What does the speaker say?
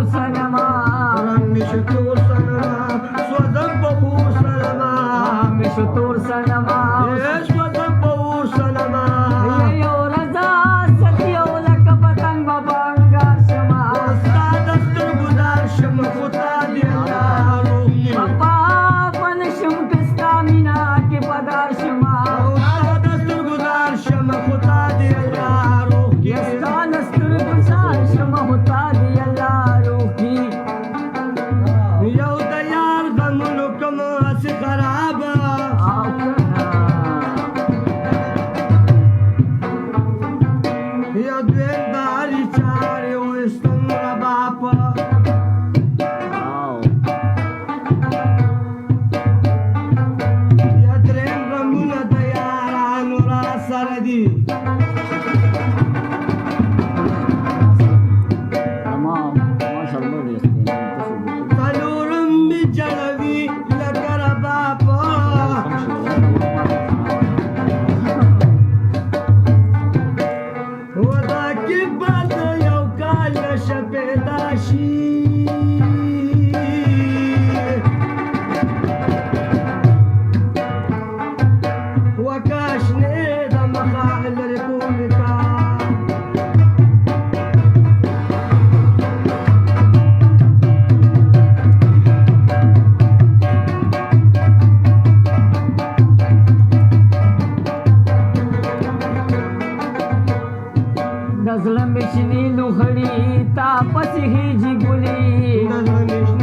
تور سنما همیشه تور سنما سوزم به او سنما همیشه تور سنما سوزم به او سنما یو رضا سدیو لکه پتنګ به بنګار شما ستا د سترګو دار شم خو تا دې الله روغ کړي پاپا پنشم کستا مینا کې پدار شما ستا د سترګو دار شم خو تا دې الله روغ کړي یستا نستر گزار شما ہوتا دی اللہ روحی یو د یار غمونو کوم هسې خرابه یا دویم د علي چارې ویستم ربا په یا دریم غمونه د یارانو را سره دي څلورم مې جړوي لکه ربا په ودا کې به د یو کال نشه پیدا شي وکاشنې د مخه لرې کومکا د زړه مې شنې لوخړي تا پسې هیجې ګلې د زړه مې